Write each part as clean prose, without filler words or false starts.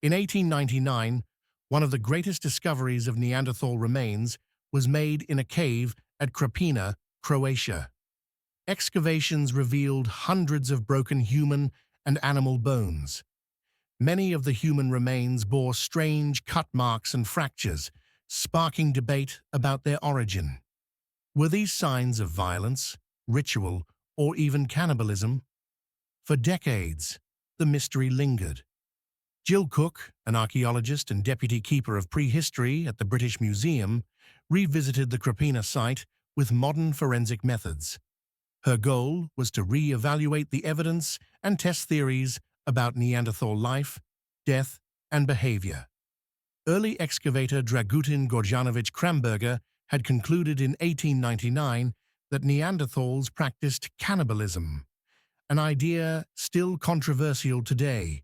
In 1899, one of the greatest discoveries of Neanderthal remains was made in a cave at Krapina, Croatia. Excavations revealed hundreds of broken human and animal bones. Many of the human remains bore strange cut marks and fractures, sparking debate about their origin. Were these signs of violence, ritual, or even cannibalism? For decades, the mystery lingered. Jill Cook, an archaeologist and deputy keeper of prehistory at the British Museum, revisited the Krapina site with modern forensic methods. Her goal was to re-evaluate the evidence and test theories about Neanderthal life, death, and behavior. Early excavator Dragutin Gorjanović Kramberger had concluded in 1899 that Neanderthals practiced cannibalism, an idea still controversial today.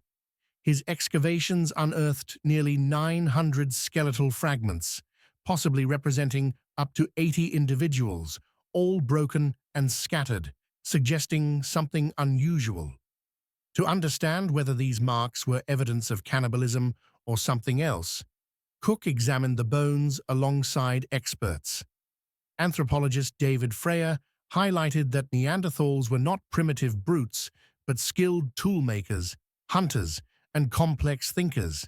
His excavations unearthed nearly 900 skeletal fragments, possibly representing up to 80 individuals, all broken and scattered, suggesting something unusual. To understand whether these marks were evidence of cannibalism or something else, Cook examined the bones alongside experts. Anthropologist David Freyer highlighted that Neanderthals were not primitive brutes, but skilled toolmakers, hunters, and complex thinkers.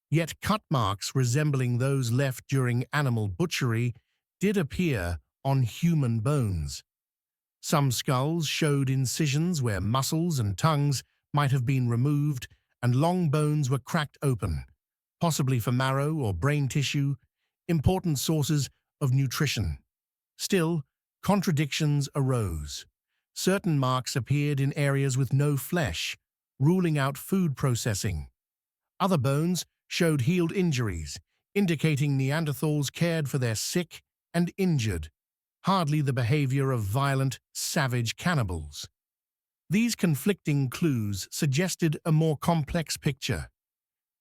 Yet cut marks resembling those left during animal butchery did appear on human bones. Some skulls showed incisions where muscles and tongues might have been removed, and long bones were cracked open, possibly for marrow or brain tissue, important sources of nutrition. Still, contradictions arose. Certain marks appeared in areas with no flesh, ruling out food processing. Other bones showed healed injuries, indicating Neanderthals cared for their sick and injured, hardly the behavior of violent, savage cannibals. These conflicting clues suggested a more complex picture.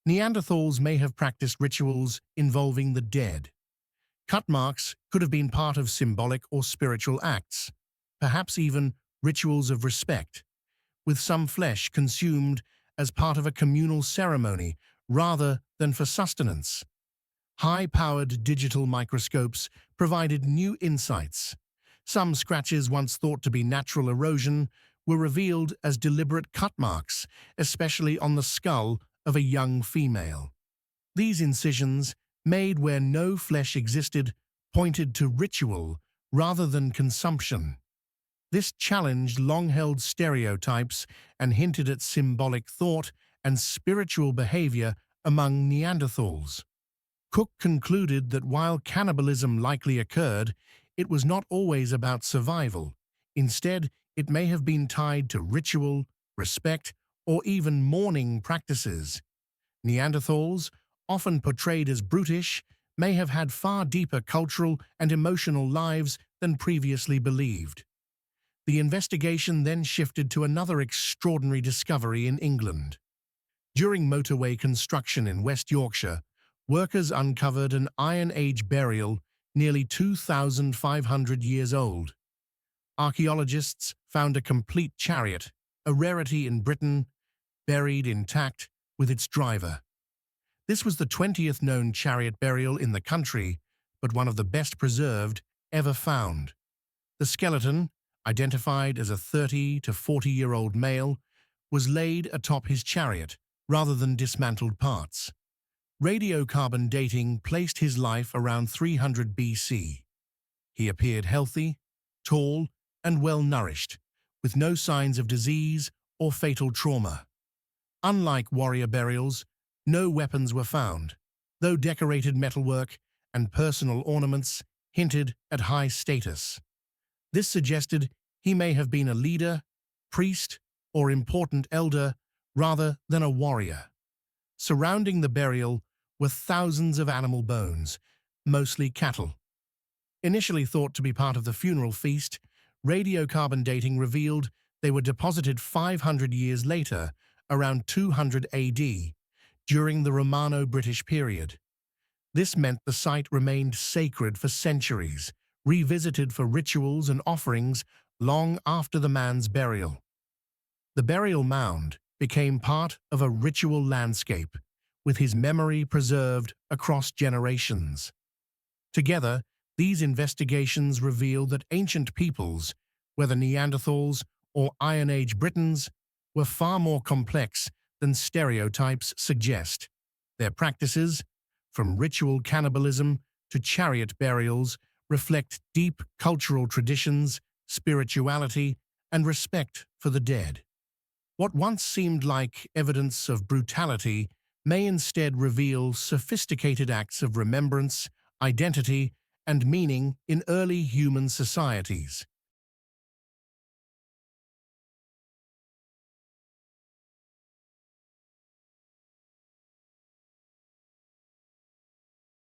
Neanderthals may have practiced rituals involving the dead. Cut marks could have been part of symbolic or spiritual acts, perhaps even rituals of respect, with some flesh consumed as part of a communal ceremony rather than for sustenance. High-powered digital microscopes provided new insights. Some scratches once thought to be natural erosion were revealed as deliberate cut marks, especially on the skull of a young female. These incisions, made where no flesh existed, pointed to ritual rather than consumption. This challenged long-held stereotypes and hinted at symbolic thought and spiritual behavior among Neanderthals. Cook concluded that while cannibalism likely occurred, it was not always about survival. Instead, it may have been tied to ritual, respect, or even mourning practices. Neanderthals, often portrayed as brutish, may have had far deeper cultural and emotional lives than previously believed. The investigation then shifted to another extraordinary discovery in England. During motorway construction in West Yorkshire, workers uncovered an Iron Age burial nearly 2,500 years old. Archaeologists found a complete chariot, a rarity in Britain, buried intact with its driver. This was the 20th known chariot burial in the country, but one of the best preserved ever found. The skeleton, identified as a 30 to 40-year-old male, was laid atop his chariot rather than dismantled parts. Radiocarbon dating placed his life around 300 BC. He appeared healthy, tall, and well-nourished, with no signs of disease or fatal trauma. Unlike warrior burials, no weapons were found, though decorated metalwork and personal ornaments hinted at high status. This suggested he may have been a leader, priest, or important elder rather than a warrior. Surrounding the burial were thousands of animal bones, mostly cattle. Initially thought to be part of the funeral feast, radiocarbon dating revealed they were deposited 500 years later, around 200 AD, during the Romano-British period. This meant the site remained sacred for centuries, revisited for rituals and offerings long after the man's burial. The burial mound became part of a ritual landscape, with his memory preserved across generations. Together, these investigations reveal that ancient peoples, whether Neanderthals or Iron Age Britons, were far more complex than stereotypes suggest. Their practices, from ritual cannibalism to chariot burials, reflect deep cultural traditions, spirituality, and respect for the dead. What once seemed like evidence of brutality may instead reveal sophisticated acts of remembrance, identity, and meaning in early human societies.